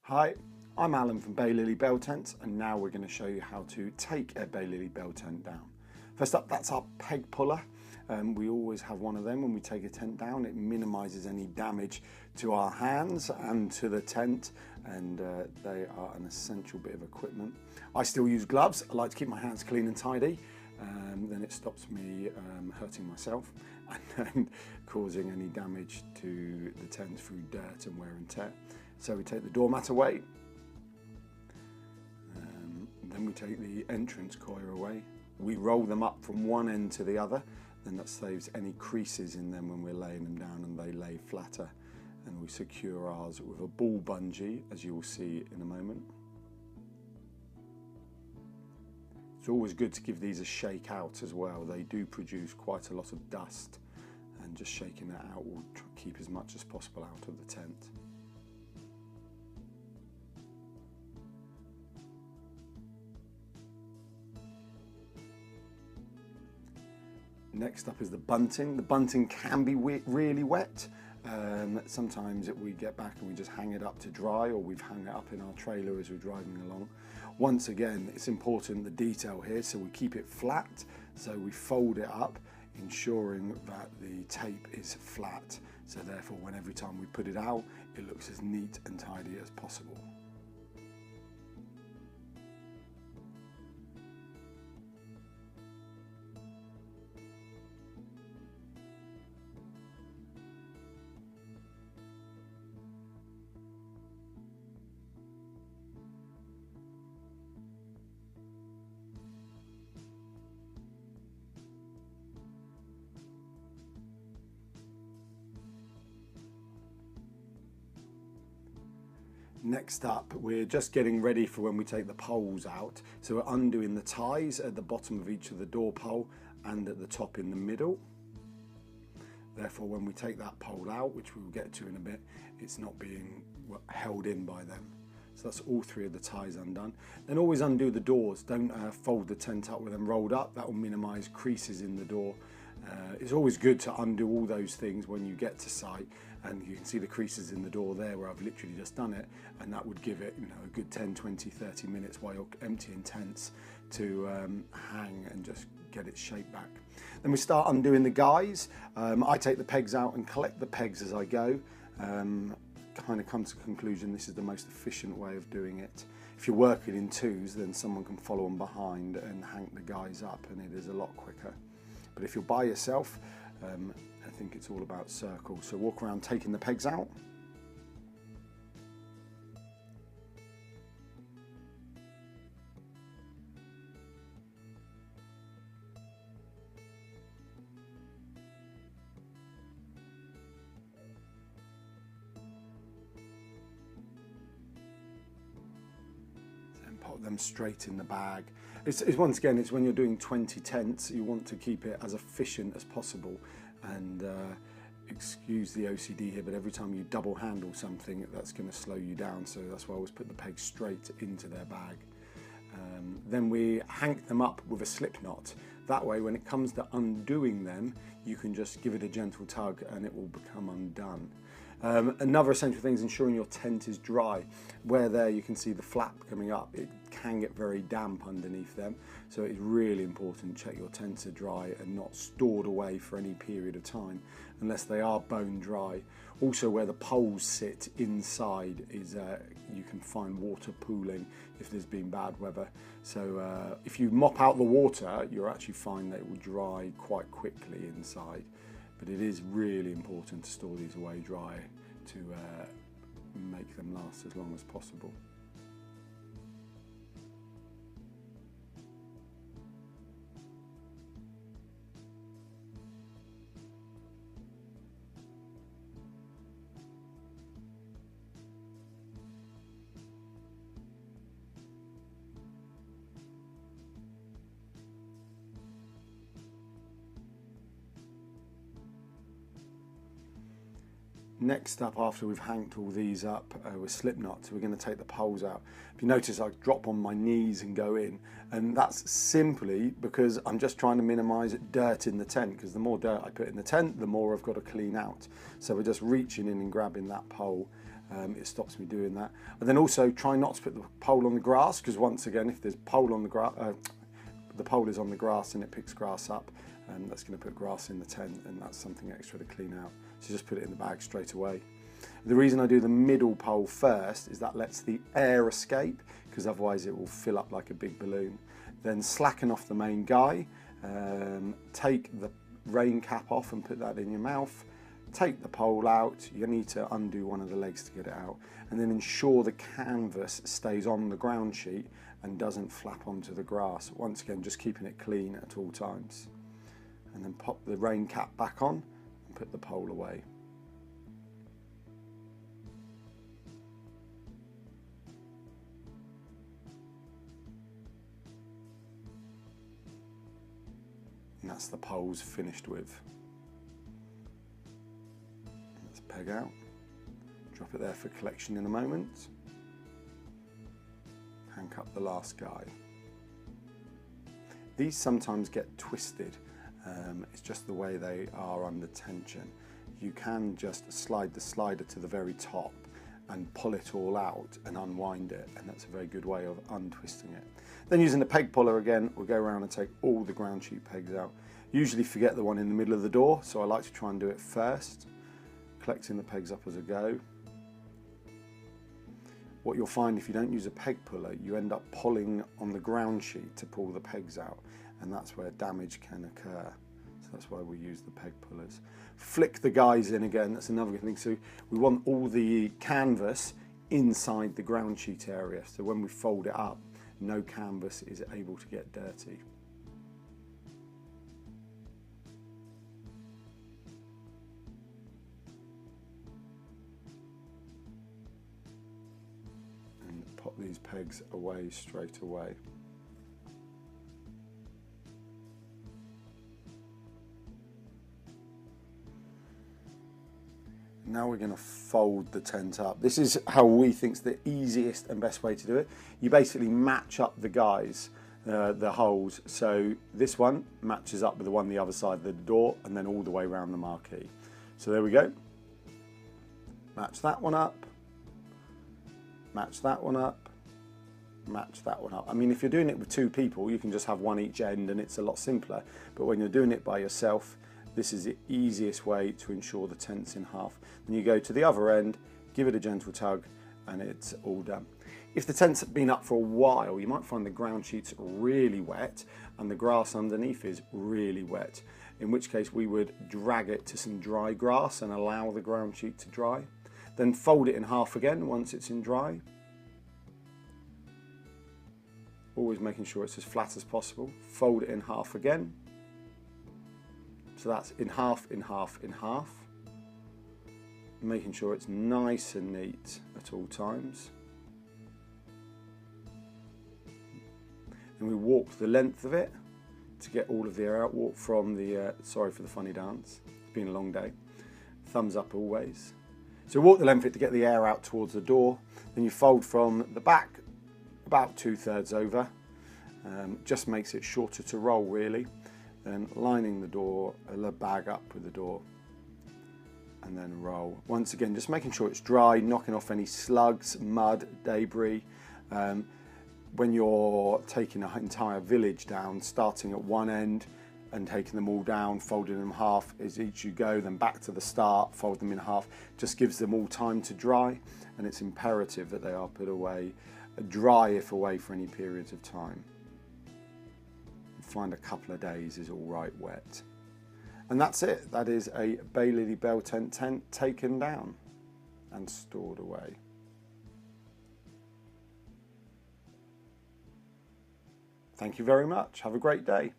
Hi, I'm Alan from Baylily Bell Tents, and now we're going to show you how to take a Baylily Bell tent down. First up, that's our peg puller. We always have one of them when we take a tent down. It minimises any damage to our hands and to the tent, and they are an essential bit of equipment. I still use gloves. I like to keep my hands clean and tidy. Then it stops me hurting myself and causing any damage to the tent through dirt and wear and tear. So we take the doormat away, then we take the entrance coir away. We roll them up from one end to the other, then that saves any creases in them when we're laying them down and they lay flatter. And we secure ours with a ball bungee, as you will see in a moment. It's always good to give these a shake out as well. They do produce quite a lot of dust, and just shaking that out will keep as much as possible out of the tent. Next up is the bunting. The bunting can be really wet. Sometimes we get back and we just hang it up to dry, or we've hung it up in our trailer as we're driving along. Once again, it's important, the detail here, so we keep it flat, so we fold it up, ensuring that the tape is flat, so therefore every time we put it out, it looks as neat and tidy as possible. Next up, we're just getting ready for when we take the poles out. So we're undoing the ties at the bottom of each of the door pole and at the top in the middle. Therefore, when we take that pole out, which we'll get to in a bit, it's not being held in by them. So that's all three of the ties undone. Then always undo the doors. Don't fold the tent up with them rolled up. That will minimise creases in the door. It's always good to undo all those things when you get to site, and you can see the creases in the door there where I've literally just done it, and that would give it, a good 10, 20, 30 minutes while you're emptying tents to hang and just get its shape back. Then we start undoing the guys. I take the pegs out and collect the pegs as I go. Kind of come to the conclusion this is the most efficient way of doing it. If you're working in twos, then someone can follow them behind and hang the guys up, and it is a lot quicker. But if you're by yourself, I think it's all about circles. So walk around taking the pegs out. Put them straight in the bag. Once again, it's when you're doing 20 tents, you want to keep it as efficient as possible, and excuse the OCD here, but every time you double handle something, that's going to slow you down, so that's why I always put the pegs straight into their bag. Then we hank them up with a slip knot. That way, when it comes to undoing them, you can just give it a gentle tug and it will become undone. Another essential thing is ensuring your tent is dry. Where there you can see the flap coming up, it can get very damp underneath them, so it's really important to check your tents are dry and not stored away for any period of time unless they are bone dry. Also, where the poles sit inside is you can find water pooling if there's been bad weather, so if you mop out the water, you'll actually find that it will dry quite quickly inside. But it is really important to store these away dry to make them last as long as possible. Next up, after we've hanked all these up with slip knots, we're going to take the poles out. If you notice, I drop on my knees and go in, and that's simply because I'm just trying to minimise dirt in the tent, because the more dirt I put in the tent, the more I've got to clean out. So we're just reaching in and grabbing that pole It stops me doing that. And then also try not to put the pole on the grass, because once again, if there's pole on the grass, the pole is on the grass and it picks grass up, and that's going to put grass in the tent, and that's something extra to clean out. So just put it in the bag straight away. The reason I do the middle pole first is that lets the air escape, because otherwise it will fill up like a big balloon. Then slacken off the main guy, take the rain cap off and put that in your mouth, take the pole out, you need to undo one of the legs to get it out, and then ensure the canvas stays on the ground sheet and doesn't flap onto the grass. Once again, just keeping it clean at all times. And then pop the rain cap back on and put the pole away. And that's the poles finished with. Let's peg out, drop it there for collection in a moment. Hank up the last guy. These sometimes get twisted. It's just the way they are under tension. You can just slide the slider to the very top and pull it all out and unwind it, and that's a very good way of untwisting it. Then using the peg puller again, we'll go around and take all the ground sheet pegs out. Usually forget the one in the middle of the door, so I like to try and do it first, collecting the pegs up as I go. What you'll find if you don't use a peg puller, you end up pulling on the ground sheet to pull the pegs out, and that's where damage can occur. So that's why we use the peg pullers. Flick the guys in again, that's another good thing. So we want all the canvas inside the ground sheet area, so when we fold it up, no canvas is able to get dirty. And pop these pegs away straight away. Now we're going to fold the tent up. This is how we think's the easiest and best way to do it. You basically match up the guys, the holes. So this one matches up with the one the other side of the door, and then all the way around the marquee. So there we go. Match that one up. Match that one up. Match that one up. I mean, if you're doing it with two people, you can just have one each end and it's a lot simpler. But when you're doing it by yourself, this is the easiest way to ensure the tent's in half. Then you go to the other end, give it a gentle tug, and it's all done. If the tent's been up for a while, you might find the ground sheet's really wet and the grass underneath is really wet, in which case we would drag it to some dry grass and allow the ground sheet to dry. Then fold it in half again once it's in dry. Always making sure it's as flat as possible. Fold it in half again. So that's in half, in half, in half. Making sure it's nice and neat at all times. And we walk the length of it to get all of the air out. Walk from the, sorry for the funny dance, it's been a long day. Thumbs up always. So walk the length of it to get the air out towards the door. Then you fold from the back about 2/3 over. Just makes it shorter to roll really. Then lining the door, the bag up with the door, and then roll. Once again, just making sure it's dry, knocking off any slugs, mud, debris. When you're taking an entire village down, starting at one end and taking them all down, folding them half as each you go, then back to the start, fold them in half, just gives them all time to dry, and it's imperative that they are put away, dry if away for any periods of time. Find a couple of days is all right wet. And that's it. That is a Baylily Bell Tent taken down and stored away. Thank you very much. Have a great day.